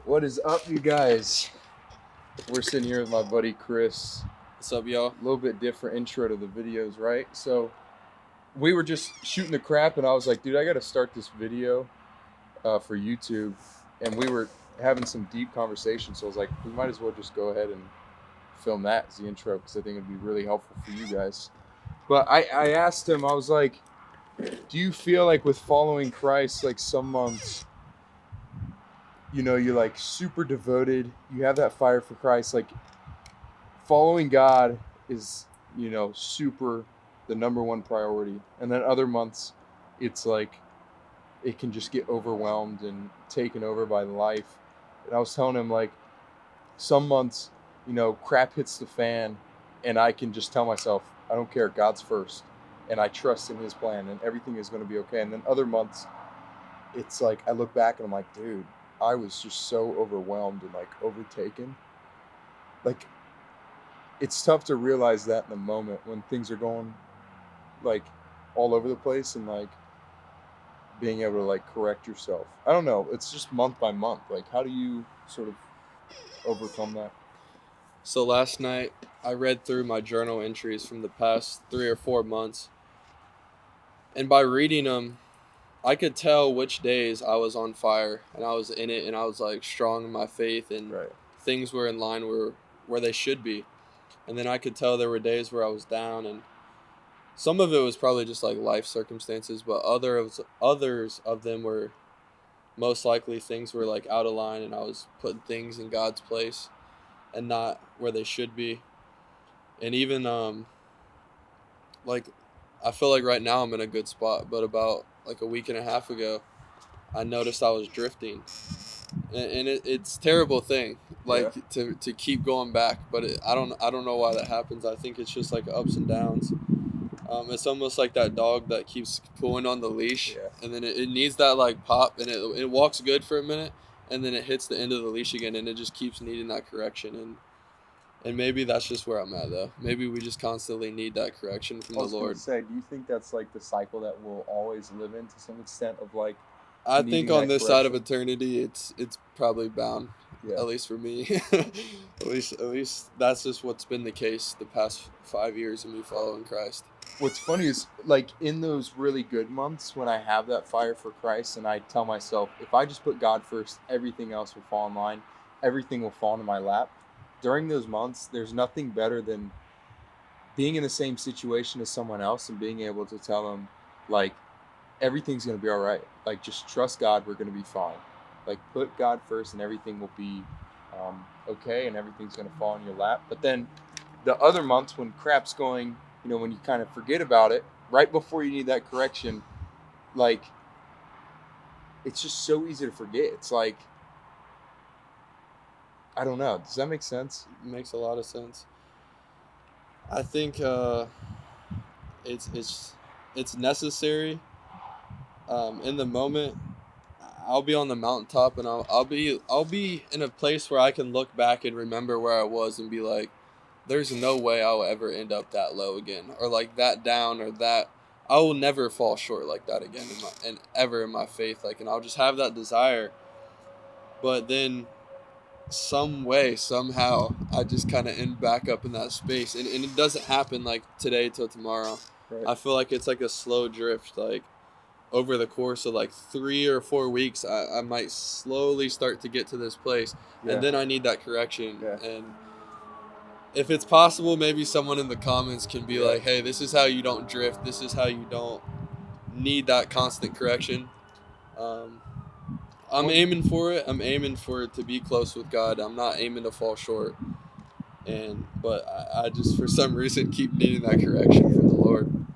What is up, you guys? We're sitting here with my buddy Chris. What's up, y'all? A little bit different intro to the videos, right? So we were just shooting the crap, and I was like, dude, I got to start this video for YouTube. And we were having some deep conversations, so I was like, we might as well just go ahead and film that as the intro, because I think it'd be really helpful for you guys. But I asked him, I was like, do you feel like with following Christ, like some months, you know, you're like super devoted, you have that fire for Christ, like following God is, you know, super the number one priority. And then other months, it's like it can just get overwhelmed and taken over by life. And I was telling him, like, some months, you know, crap hits the fan, and I can just tell myself, I don't care, God's first, and I trust in His plan, and everything is going to be okay. And then other months, it's like I look back and I'm like, dude, I was just so overwhelmed and like overtaken. Like, it's tough to realize that in the moment when things are going like all over the place, and like being able to like correct yourself. I don't know. It's just month by month. Like, how do you sort of overcome that? So last night, I read through my journal entries from the past 3 or 4 months. And by reading them, I could tell which days I was on fire and I was in it and I was like strong in my faith and Right. things were in line where they should be. And then I could tell there were days where I was down, and some of it was probably just like life circumstances, but others of them were most likely things were like out of line and I was putting things in God's place and not where they should be. And even like I feel like right now I'm in a good spot, but about like a week and a half ago I noticed I was drifting, and it's a terrible thing, like to keep going back, but I don't know why that happens. I think it's just like ups and downs. It's almost like that dog that keeps pulling on the leash, Yeah. and then it needs that like pop, and it walks good for a minute, and then it hits the end of the leash again, and it just keeps needing that correction. And maybe that's just where I'm at, though. Maybe we just constantly need that correction from I was the gonna Lord. say, do you think that's like the cycle that we'll always live in to some extent of like I needing think on that this side of correction? eternity, it's probably bound. Yeah. At least for me, at least that's just what's been the case the past 5 years of me following Christ. What's funny is, like, in those really good months when I have that fire for Christ and I tell myself, if I just put God first, everything else will fall in line, everything will fall into my lap. During those months, there's nothing better than being in the same situation as someone else and being able to tell them, like, everything's going to be all right. Like, just trust God, we're going to be fine. Like, put God first and everything will be okay, and everything's going to fall in your lap. But then the other months when crap's going, you know, when you kind of forget about it, right before you need that correction, like, it's just so easy to forget. It's like, I don't know. Does that make sense? It makes a lot of sense. I think it's necessary. In the moment, I'll be on the mountaintop, and I'll be in a place where I can look back and remember where I was and be like, there's no way I'll ever end up that low again, or like that down, or that I will never fall short like that again and ever in my faith. Like, and I'll just have that desire, but then some way, somehow, I just kind of end back up in that space, and it doesn't happen like today till tomorrow. Right. I feel like it's like a slow drift, like over the course of like 3 or 4 weeks, I might slowly start to get to this place, Yeah. and then I need that correction. Yeah. And if it's possible, maybe someone in the comments can be like, hey, this is how you don't drift, this is how you don't need that constant correction. I'm aiming for it. I'm aiming for it to be close with God. I'm not aiming to fall short. But I just, for some reason, keep needing that correction from the Lord.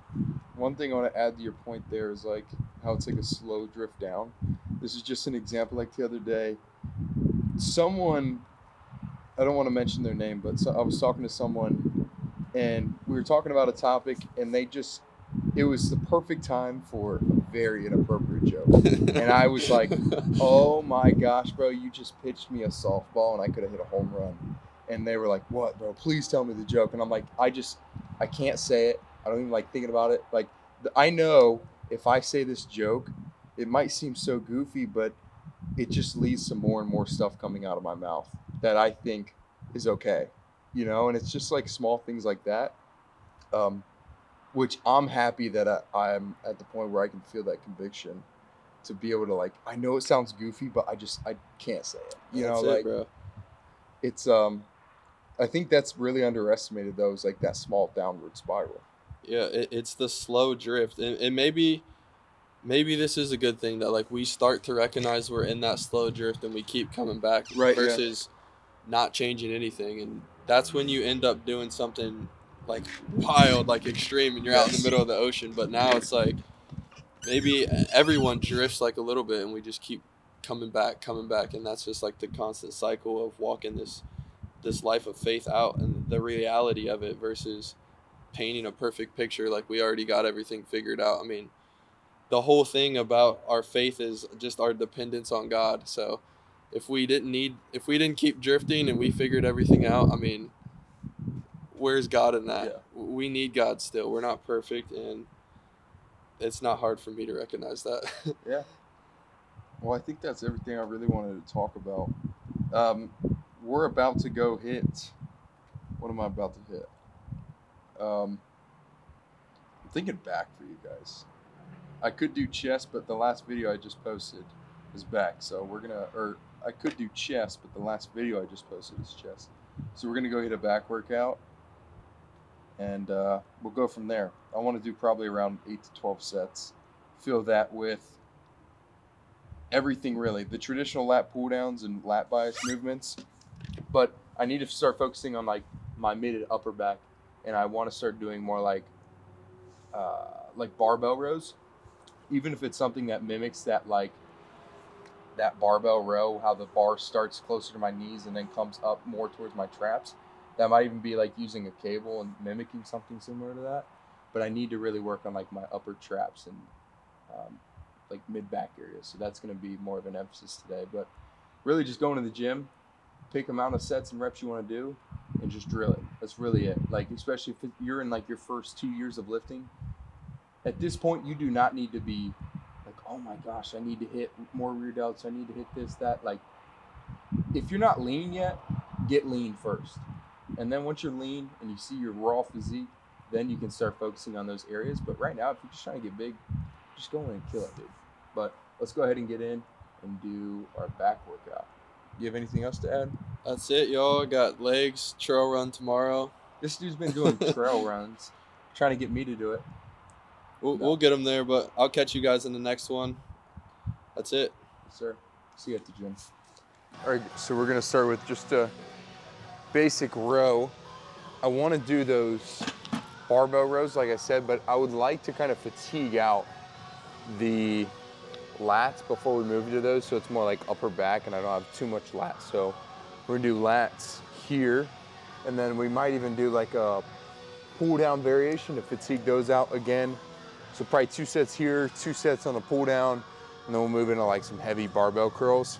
One thing I want to add to your point there is like how it's like a slow drift down. This is just an example. Like the other day, someone, I don't want to mention their name, but I was talking to someone and we were talking about a topic, and it was the perfect time for a very inappropriate joke. And I was like, oh my gosh, bro, you just pitched me a softball and I could have hit a home run. And they were like, what, bro? Please tell me the joke. And I'm like, I can't say it. I don't even like thinking about it. Like, I know if I say this joke, it might seem so goofy, but it just leads to more and more stuff coming out of my mouth that I think is okay, you know. And it's just like small things like that, um, which I'm happy that I'm at the point where I can feel that conviction to be able to, like, I know it sounds goofy, but I can't say it, you know. That's it, Like, bro. it's I think that's really underestimated though, is like that small downward spiral. Yeah, it's the slow drift, and maybe this is a good thing that like we start to recognize we're in that slow drift and we keep coming back Right, yeah. versus not changing anything, and that's when you end up doing something like wild, like extreme, and you're out in the Yes. middle of the ocean. But now it's like maybe everyone drifts like a little bit, and we just keep coming back, and that's just like the constant cycle of walking this life of faith out and the reality of it versus painting a perfect picture like we already got everything figured out. I mean, the whole thing about our faith is just our dependence on God. So if we didn't keep drifting and we figured everything out, I mean, where's God in that? Yeah. We need God still. We're not perfect, and it's not hard for me to recognize that. Yeah. Well, I think that's everything I really wanted to talk about. Um, we're about to go hit. What am I about to hit? I'm thinking back for you guys. I could do chest, but the last video I just posted is back. So we're gonna, or I could do chest, but the last video I just posted is chest. So we're gonna go hit a back workout, and we'll go from there. I want to do probably around 8 to 12 sets. Fill that with everything really, the traditional lat pull downs and lat bias movements, but I need to start focusing on like my mid and upper back, and I want to start doing more like barbell rows, even if it's something that mimics that, like that barbell row, how the bar starts closer to my knees and then comes up more towards my traps. That might even be like using a cable and mimicking something similar to that. But I need to really work on like my upper traps and like mid back areas. So that's going to be more of an emphasis today. But really just going to the gym, pick amount of sets and reps you want to do, and just drill it. That's really it. Like, especially if you're in like your first 2 years of lifting, at this point you do not need to be like, oh my gosh, I need to hit more rear delts, I need to hit this, that. Like, if you're not lean yet, get lean first. And then once you're lean and you see your raw physique, then you can start focusing on those areas. But right now, if you're just trying to get big, just go in and kill it, dude. But let's go ahead and get in and do our back workout. You have anything else to add? That's it, y'all. Got legs, trail run tomorrow. This dude's been doing trail runs, trying to get me to do it. We'll get them there, but I'll catch you guys in the next one. That's it. Yes, sir. See you at the gym. All right, so we're gonna start with just a basic row. I want to do those barbell rows, like I said, but I would like to kind of fatigue out the lats before we move to those, so it's more like upper back and I don't have too much lats. So we're gonna do lats here, and then we might even do like a pull down variation to fatigue those out again. So probably 2 sets here, 2 sets on the pull down, and then we'll move into like some heavy barbell curls.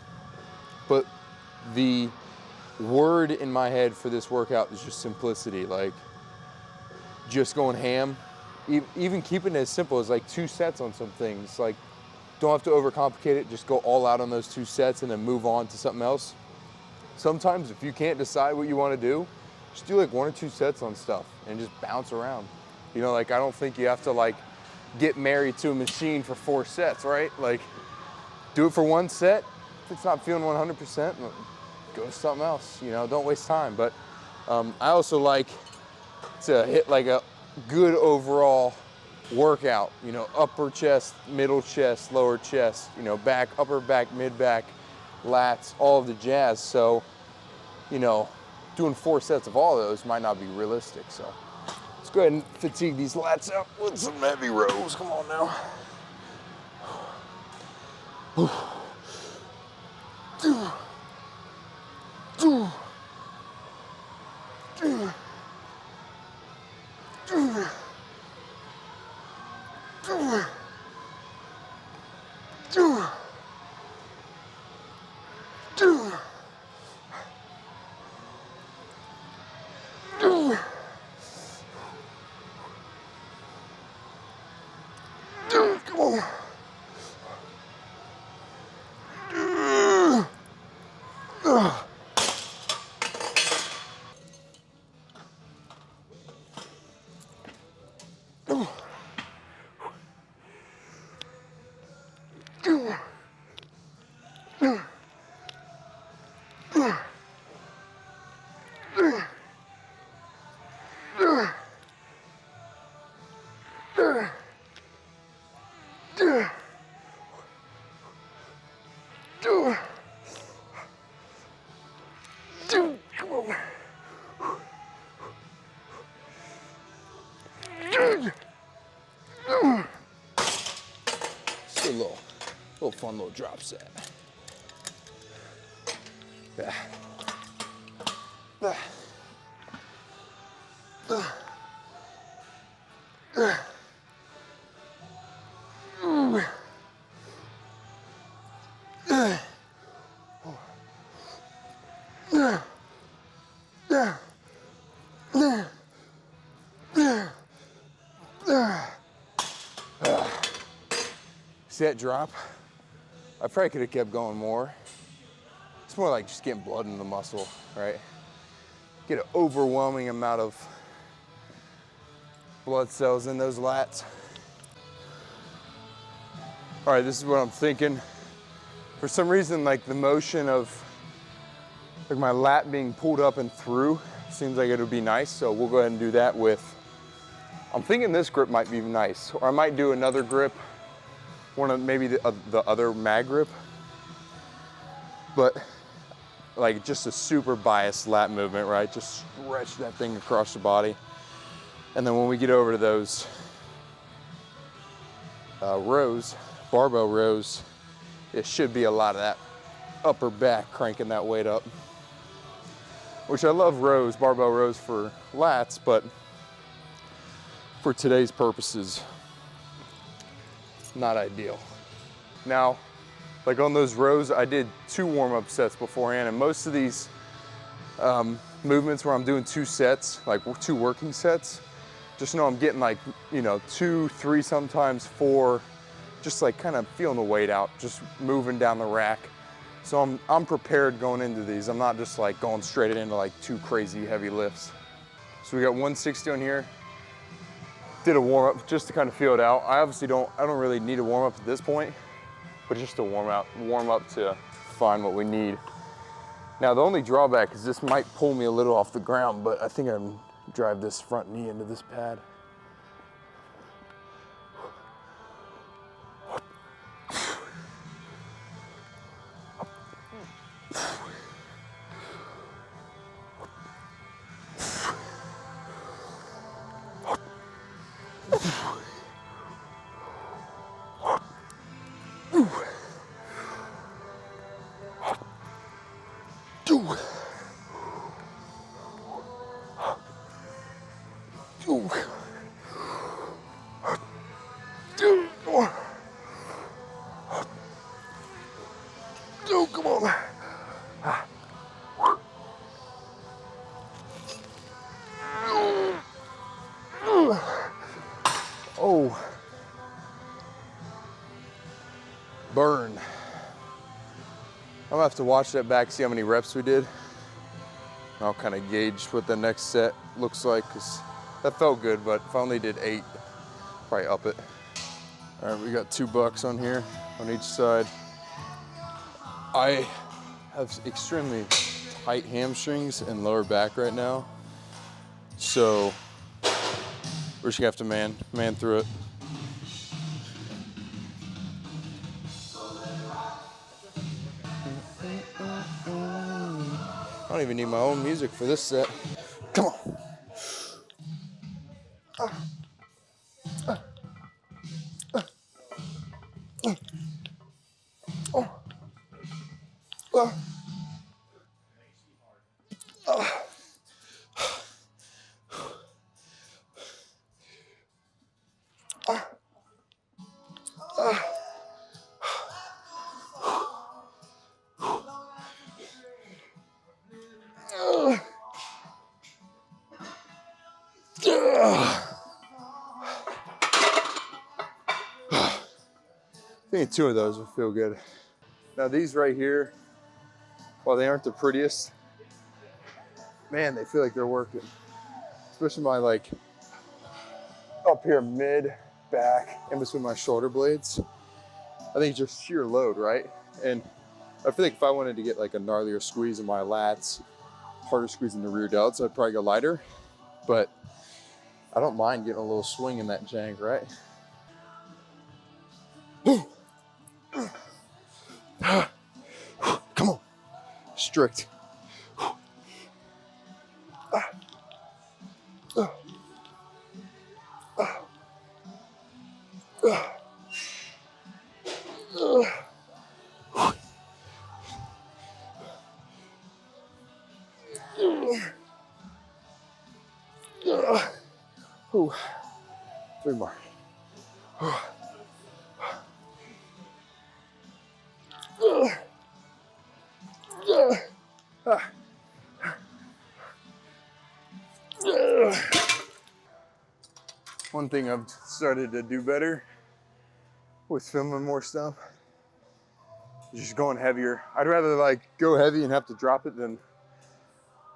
But the word in my head for this workout is just simplicity, like just going ham. Even keeping it as simple as like 2 sets on some things. Like, don't have to overcomplicate it, just go all out on those 2 sets and then move on to something else. Sometimes if you can't decide what you want to do, just do like 1 or 2 sets on stuff and just bounce around. You know, like, I don't think you have to like get married to a machine for 4 sets, right? Like, do it for 1 set. If it's not feeling 100%, go to something else, you know, don't waste time. But I also like to hit like a good overall workout, you know, upper chest, middle chest, lower chest, you know, back, upper back, mid back, lats, all of the jazz. So, you know, doing 4 sets of all of those might not be realistic. So let's go ahead and fatigue these lats out with some heavy rows. Come on now. Come on. Little fun little drop set. Yeah. See that drop? I probably could have kept going more. It's more like just getting blood in the muscle, right? Get an overwhelming amount of blood cells in those lats. All right, this is what I'm thinking. For some reason, like the motion of like my lat being pulled up and through seems like it would be nice. So we'll go ahead and do that with, I'm thinking this grip might be nice, or I might do another grip, one of maybe the other mag grip, but like just a super biased lat movement, right? Just stretch that thing across the body. And then when we get over to those rows, barbell rows, it should be a lot of that upper back cranking that weight up. Which I love rows, barbell rows for lats, but for today's purposes, not ideal. Now, like on those rows, I did 2 warm-up sets beforehand, and most of these movements where I'm doing 2 sets, like 2 working sets, just know I'm getting like, you know, 2, 3, sometimes 4, just like kind of feeling the weight out, just moving down the rack. So I'm prepared going into these. I'm not just like going straight into like 2 crazy heavy lifts. So we got 160 on here. Did a warm up just to kind of feel it out. I don't really need a warm up at this point, but just to warm up to find what we need. Now the only drawback is this might pull me a little off the ground, but I think I'm drive this front knee into this pad. Come on. Oh. Burn. I'm gonna have to watch that back, see how many reps we did. I'll kind of gauge what the next set looks like, because that felt good, but if I only did 8, probably up it. All right, we got $2 on here on each side. I have extremely tight hamstrings and lower back right now, so we're just gonna have to man through it. I don't even need my own music for this set. Come on. I think 2 of those will feel good. Now these right here, while they aren't the prettiest, man, they feel like they're working. Especially my like up here mid back in between my shoulder blades. I think just sheer load, right? And I feel like if I wanted to get like a gnarlier squeeze in my lats, harder squeeze in the rear delts, I'd probably go lighter. But I don't mind getting a little swing in that jank, right? Come on, strict. Ooh, 3 more. One thing I've started to do better with filming more stuff is just going heavier. I'd rather like go heavy and have to drop it than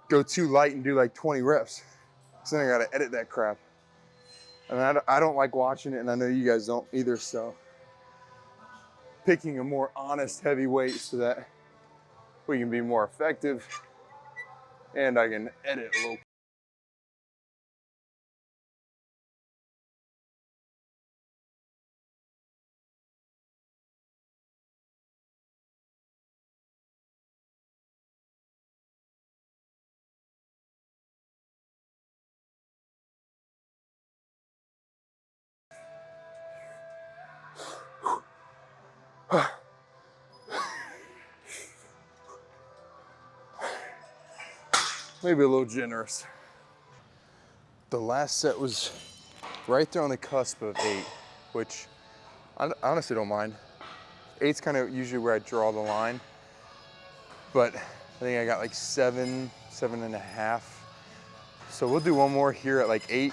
go too light and do like 20 reps. So then I gotta edit that crap. And I don't like watching it, and I know you guys don't either, so picking a more honest heavy weight so that we can be more effective and I can edit a little. Maybe a little generous. The last set was right there on the cusp of 8, which I honestly don't mind. 8's kind of usually where I draw the line, but I think I got like 7, 7.5. So we'll do one more here at like 8,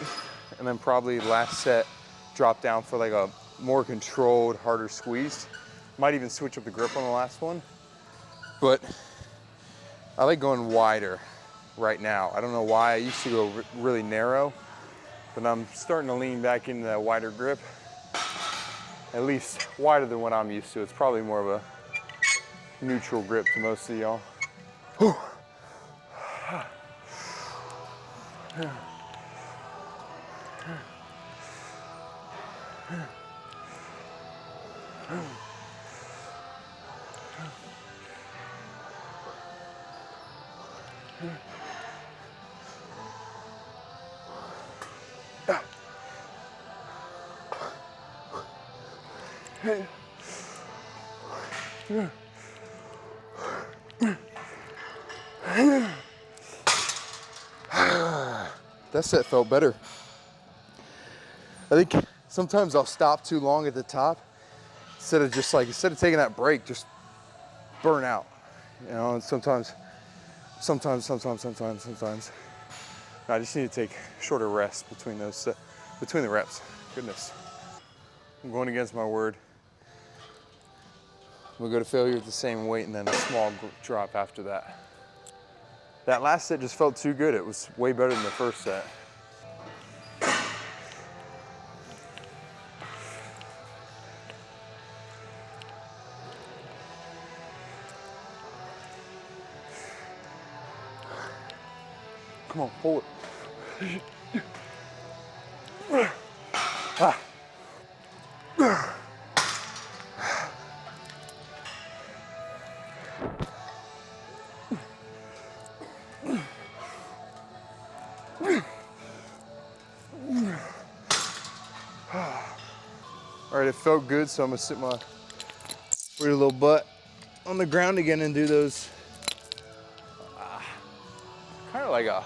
and then probably last set drop down for like a more controlled, harder squeeze. Might even switch up the grip on the last one, but I like going wider right now. I don't know why. I used to go really narrow, but I'm starting to lean back into that wider grip. At least wider than what I'm used to. It's probably more of a neutral grip to most of y'all. That set felt better. I think sometimes I'll stop too long at the top instead of taking that break, just burn out. You know, and sometimes. I just need to take shorter rests between between the reps. Goodness. I'm going against my word. We'll go to failure at the same weight and then a small drop after that. That last set just felt too good. It was way better than the first set. Come on, pull it. All right, it felt good, so I'm gonna sit my weird little butt on the ground again and do those kind of like I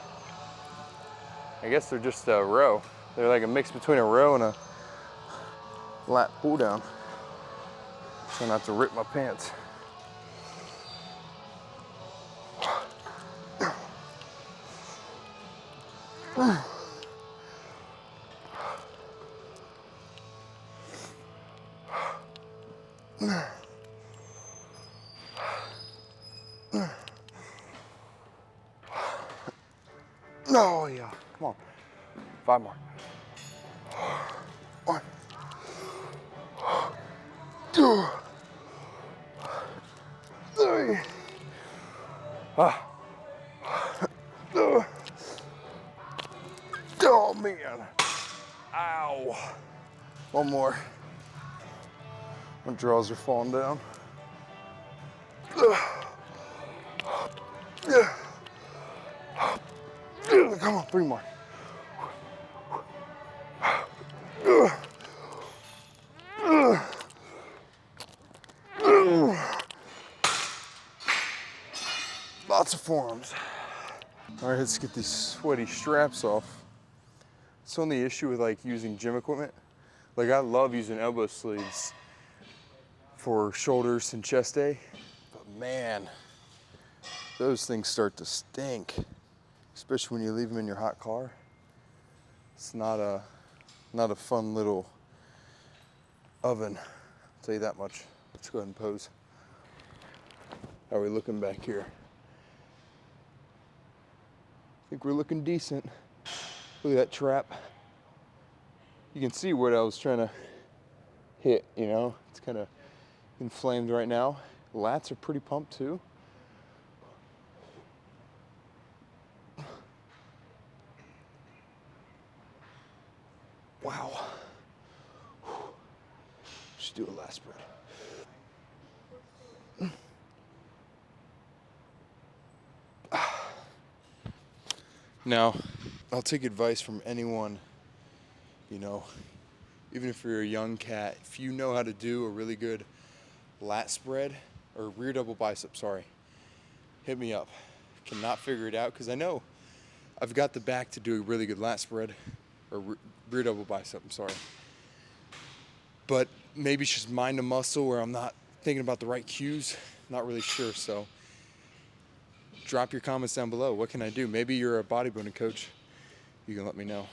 guess they're just a row. They're like a mix between a row and a lat pull down. Try not to rip my pants. Oh yeah, come on. 5 more. 1, 2, 3. Oh man. Ow. 1 more. My drawers are falling down. Come on, 3 more. Lots of forms. All right, let's get these sweaty straps off. It's the only issue with like using gym equipment. Like I love using elbow sleeves for shoulders and chest day, but man, those things start to stink, especially when you leave them in your hot car. It's not a fun little oven, I'll tell you that much. Let's go ahead and pose. How are we looking back here? I think we're looking decent. Look at that trap. You can see what I was trying to hit, you know? It's kind of inflamed right now. Lats are pretty pumped too. Wow. Just do a last spread. Now, I'll take advice from anyone, you know, even if you're a young cat, if you know how to do a really good lat spread, or rear double bicep, sorry, hit me up. Cannot figure it out, because I know I've got the back to do a really good lat spread, or rear double bicep, I'm sorry. But maybe it's just mind a muscle where I'm not thinking about the right cues, not really sure, so drop your comments down below. What can I do? Maybe you're a bodybuilding coach. You can let me know.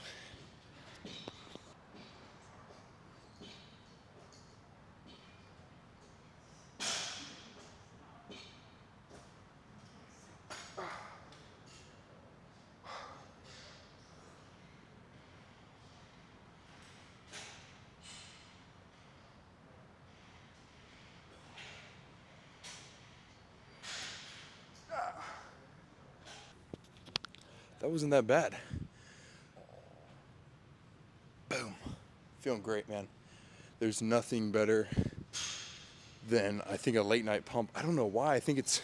That wasn't that bad. Boom. Feeling great, man. There's nothing better than, I think, a late night pump. I don't know why. I think it's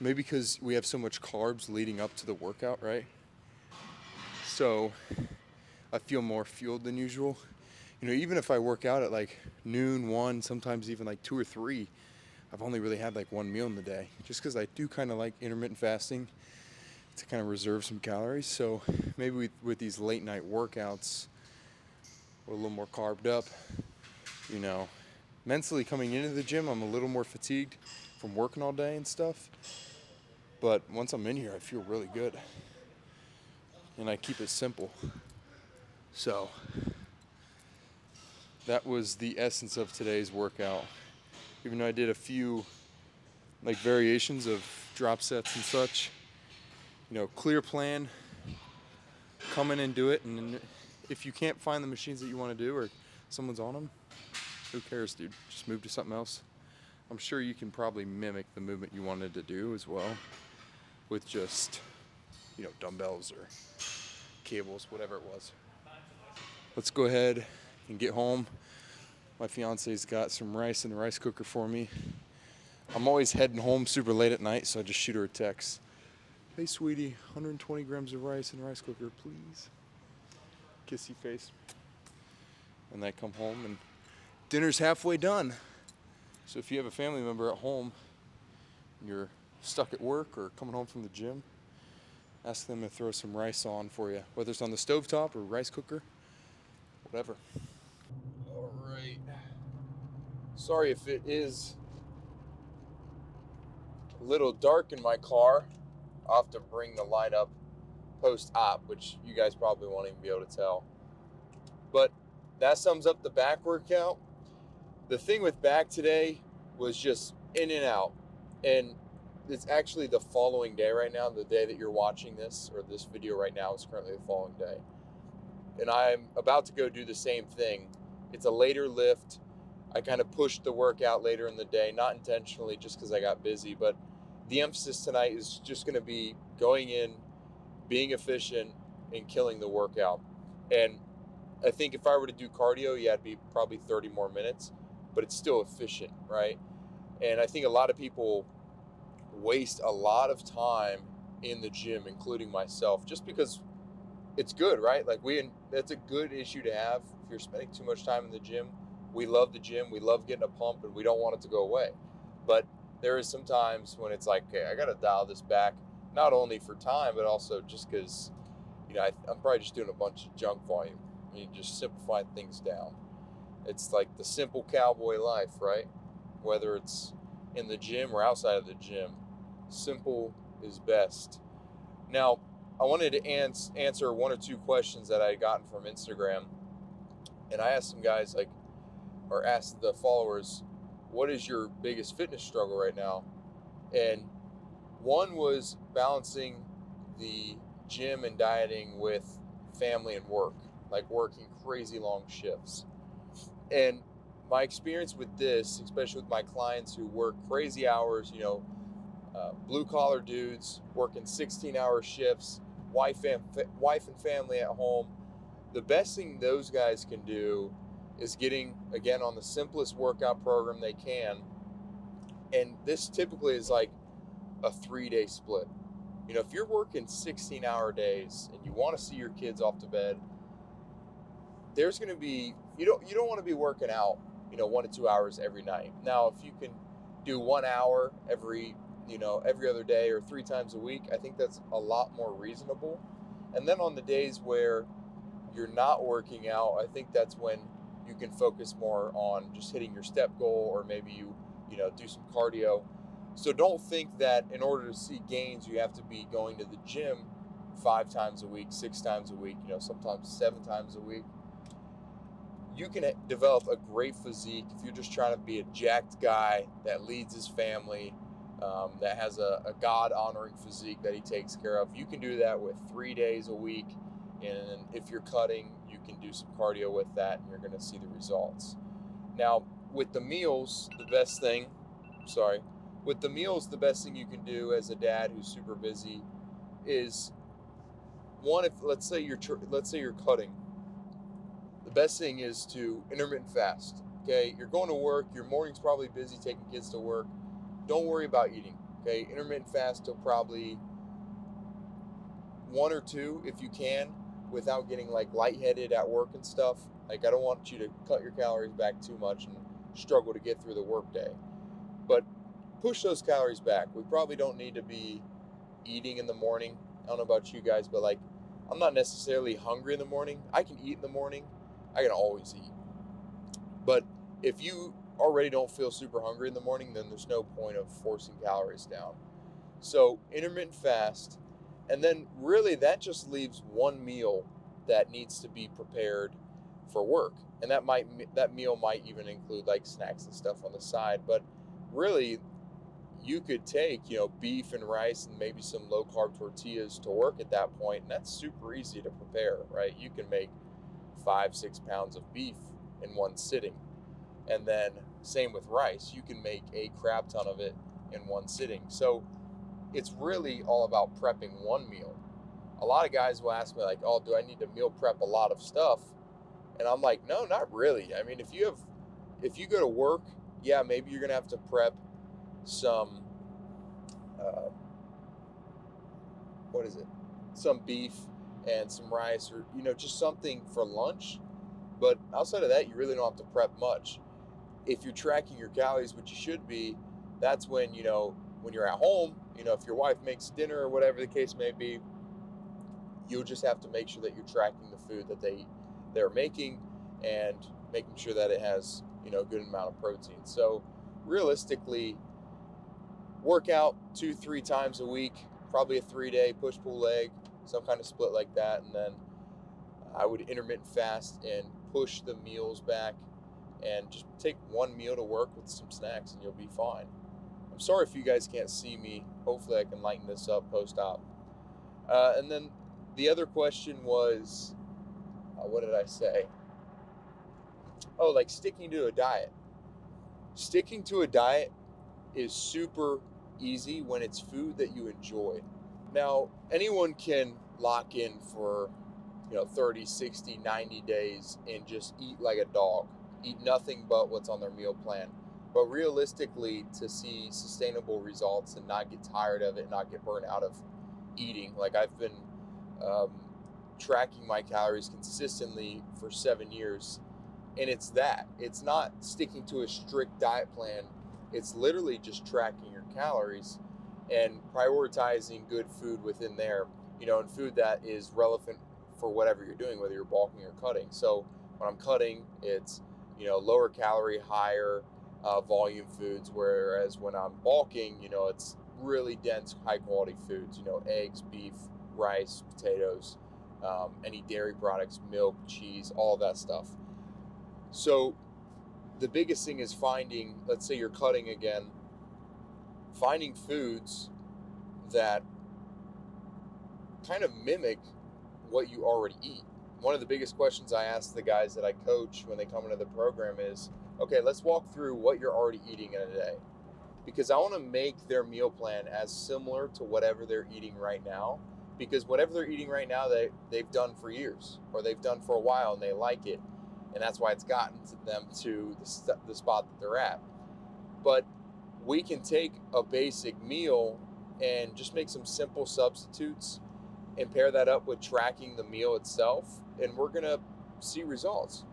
maybe because we have so much carbs leading up to the workout, right? So I feel more fueled than usual. You know, even if I work out at like noon, 1, sometimes even like 2 or 3, I've only really had like one meal in the day, just because I do kind of like intermittent fasting to kind of reserve some calories. So maybe with these late night workouts, we're a little more carbed up. You know, mentally coming into the gym, I'm a little more fatigued from working all day and stuff. But once I'm in here, I feel really good. And I keep it simple. So that was the essence of today's workout. Even though I did a few like variations of drop sets and such, you know, clear plan, come in and do it. And if you can't find the machines that you want to do, or someone's on them, who cares, dude? Just move to something else. I'm sure you can probably mimic the movement you wanted to do as well with just, you know, dumbbells or cables, whatever it was. Let's go ahead and get home. My fiance's got some rice in the rice cooker for me. I'm always heading home super late at night, so I just shoot her a text. Hey, sweetie, 120 grams of rice in the rice cooker, please. Kissy face. And I come home and dinner's halfway done. So if you have a family member at home and you're stuck at work or coming home from the gym, ask them to throw some rice on for you, whether it's on the stovetop or rice cooker, whatever. All right. Sorry if it is a little dark in my car. I'll have to bring the light up post-op, which you guys probably won't even be able to tell. But that sums up the back workout. The thing with back today was just in and out. And it's actually the following day right now. The day that you're watching this, or this video right now, is currently the following day. And I'm about to go do the same thing. It's a later lift. I kind of pushed the workout later in the day, not intentionally, just because I got busy. But the emphasis tonight is just going to be going in, being efficient, and killing the workout. And I think if I were to do cardio, yeah, it'd be probably 30 more minutes, but it's still efficient, right? And I think a lot of people waste a lot of time in the gym, including myself, just because it's good, right? Like that's a good issue to have. If you're spending too much time in the gym, we love the gym, we love getting a pump, and we don't want it to go away. But there is some times when it's like, okay, I got to dial this back not only for time, but also just because, I'm probably just doing a bunch of junk volume. Just simplify things down. It's like the simple cowboy life, right? Whether it's in the gym or outside of the gym, simple is best. Now, I wanted to answer one or two questions that I had gotten from Instagram, and I asked some guys or asked the followers, what is your biggest fitness struggle right now? And one was balancing the gym and dieting with family and work, like working crazy long shifts. And my experience with this, especially with my clients who work crazy hours, blue collar dudes working 16-hour shifts, wife and family at home, the best thing those guys can do is getting, again, on the simplest workout program they can. And this typically is like a 3-day split. If you're working 16-hour days and you want to see your kids off to bed, there's going to be, you don't want to be working out, 1 to 2 hours every night. Now, if you can do 1 hour every other day or 3 times a week, I think that's a lot more reasonable. And then on the days where you're not working out, I think that's when you can focus more on just hitting your step goal, or maybe you do some cardio. So don't think that in order to see gains, you have to be going to the gym 5 times a week, 6 times a week, sometimes 7 times a week. You can develop a great physique if you're just trying to be a jacked guy that leads his family, that has a God-honoring physique that he takes care of. You can do that with 3 days a week. And if you're cutting, you can do some cardio with that, and you're going to see the results. Now, with the meals, the best thing you can do as a dad who's super busy is, one, if let's say you're cutting, the best thing is to intermittent fast. Okay, you're going to work, your morning's probably busy taking kids to work. Don't worry about eating. Okay, intermittent fast till probably 1 or 2 if you can, without getting lightheaded at work and stuff. I don't want you to cut your calories back too much and struggle to get through the workday. But push those calories back. We probably don't need to be eating in the morning. I don't know about you guys, but I'm not necessarily hungry in the morning. I can eat in the morning. I can always eat. But if you already don't feel super hungry in the morning, then there's no point of forcing calories down. So intermittent fast. And then really that just leaves one meal that needs to be prepared for work. And that meal might even include snacks and stuff on the side. But really, you could take, beef and rice and maybe some low carb tortillas to work at that point. And that's super easy to prepare, right? You can make 5-6 pounds of beef in one sitting. And then same with rice. You can make a crap ton of it in one sitting. So it's really all about prepping one meal. A lot of guys will ask me oh, do I need to meal prep a lot of stuff? And I'm like, no, not really. I mean, if you go to work, yeah, maybe you're going to have to prep some, some beef and some rice, or, just something for lunch. But outside of that, you really don't have to prep much. If you're tracking your calories, which you should be, that's when, when you're at home, if your wife makes dinner or whatever the case may be, you'll just have to make sure that you're tracking the food that they're making and making sure that it has, a good amount of protein. So realistically, work out 2-3 times a week, probably a 3-day push-pull leg, some kind of split like that. And then I would intermittent fast and push the meals back and just take one meal to work with some snacks, and you'll be fine. I'm sorry if you guys can't see me. Hopefully I can lighten this up post-op. And then the other question was, what did I say? Oh, sticking to a diet. Sticking to a diet is super easy when it's food that you enjoy. Now, anyone can lock in for 30, 60, 90 days and just eat like a dog, eat nothing but what's on their meal plan. But realistically, to see sustainable results and not get tired of it, not get burnt out of eating, I've been tracking my calories consistently for 7 years, and it's not sticking to a strict diet plan. It's literally just tracking your calories. and prioritizing good food within there, and food that is relevant for whatever you're doing, whether you're bulking or cutting. So when I'm cutting, it's, lower calorie, higher volume foods, whereas when I'm bulking, it's really dense, high quality foods, eggs, beef, rice, potatoes, any dairy products, milk, cheese, all that stuff. So the biggest thing is finding, let's say you're cutting again, finding foods that kind of mimic what you already eat. One of the biggest questions I ask the guys that I coach when they come into the program is, okay, let's walk through what you're already eating in a day. Because I want to make their meal plan as similar to whatever they're eating right now. Because whatever they're eating right now, they've done for years, or they've done for a while, and they like it. And that's why it's gotten to them to the spot that they're at. But we can take a basic meal and just make some simple substitutes and pair that up with tracking the meal itself, and we're going to see results.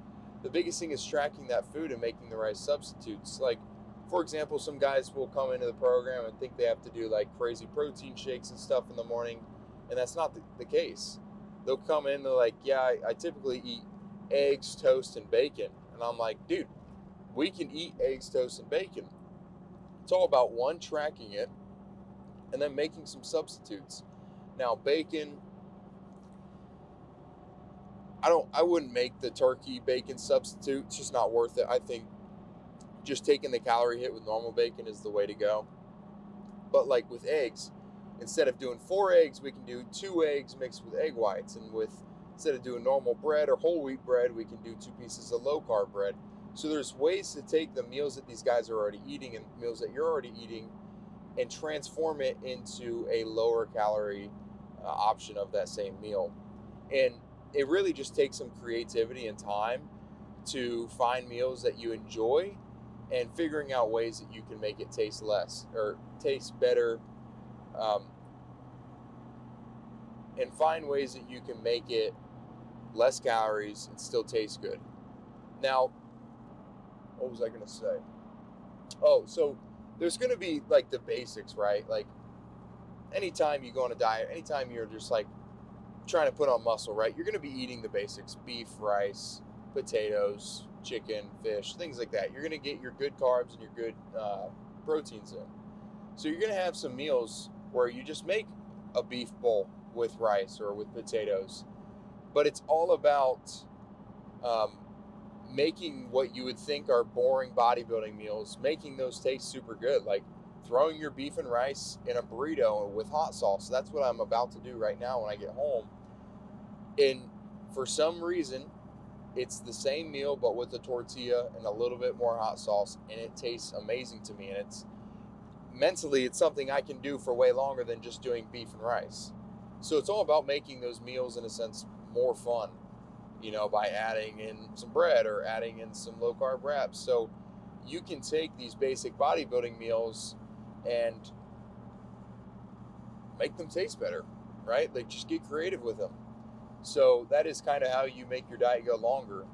The biggest thing is tracking that food and making the right substitutes. Like, for example, some guys will come into the program and think they have to do like crazy protein shakes and stuff in the morning, and that's not the case. They'll come in, they're like, yeah, I typically eat eggs, toast, and bacon. And I'm like, dude, we can eat eggs, toast, and bacon. It's all about, one, tracking it, and then making some substitutes. Now, bacon, I wouldn't make the turkey bacon substitute. It's just not worth it. I think just taking the calorie hit with normal bacon is the way to go. But like with eggs, instead of doing 4 eggs, we can do 2 eggs mixed with egg whites. And instead of doing normal bread or whole wheat bread, we can do 2 pieces of low carb bread. So there's ways to take the meals that these guys are already eating and meals that you're already eating and transform it into a lower calorie option of that same meal. And it really just takes some creativity and time to find meals that you enjoy and figuring out ways that you can make it taste less or taste better, and find ways that you can make it less calories and still taste good. Now, what was I going to say? Oh, so there's going to be like the basics, right? Like anytime you go on a diet, anytime you're just like trying to put on muscle, right? You're going to be eating the basics: beef, rice, potatoes, chicken, fish, things like that. You're going to get your good carbs and your good proteins in. So you're going to have some meals where you just make a beef bowl with rice or with potatoes, but it's all about making what you would think are boring bodybuilding meals, making those taste super good, like throwing your beef and rice in a burrito with hot sauce. That's what I'm about to do right now when I get home. And for some reason, it's the same meal but with a tortilla and a little bit more hot sauce, and it tastes amazing to me. And it's mentally, it's something I can do for way longer than just doing beef and rice. So it's all about making those meals, in a sense, more fun, by adding in some bread or adding in some low carb wraps. So you can take these basic bodybuilding meals and make them taste better, right? Like, just get creative with them. So that is kind of how you make your diet go longer.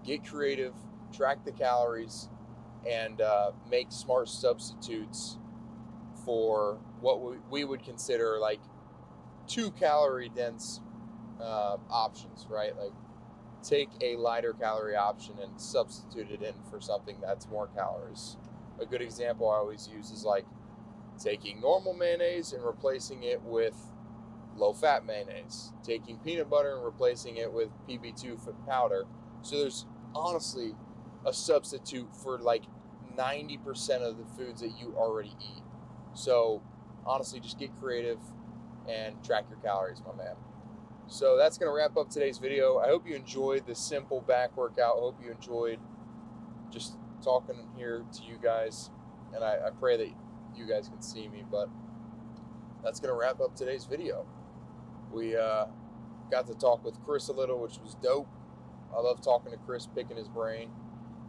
Get creative, track the calories, and make smart substitutes for what we would consider like 2 calorie dense options, right? Like, take a lighter calorie option and substitute it in for something that's more calories. A good example I always use is like taking normal mayonnaise and replacing it with low-fat mayonnaise, taking peanut butter and replacing it with PB2 powder. So there's honestly a substitute for like 90% of the foods that you already eat. So honestly, just get creative and track your calories, my man. So that's going to wrap up today's video. I hope you enjoyed the simple back workout. I hope you enjoyed just talking here to you guys. And I pray that you guys can see me, but that's going to wrap up today's video. We got to talk with Chris a little, which was dope. I love talking to Chris, picking his brain,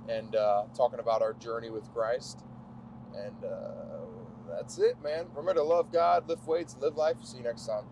and talking about our journey with Christ. And that's it, man. Remember to love God, lift weights, and live life. See you next time.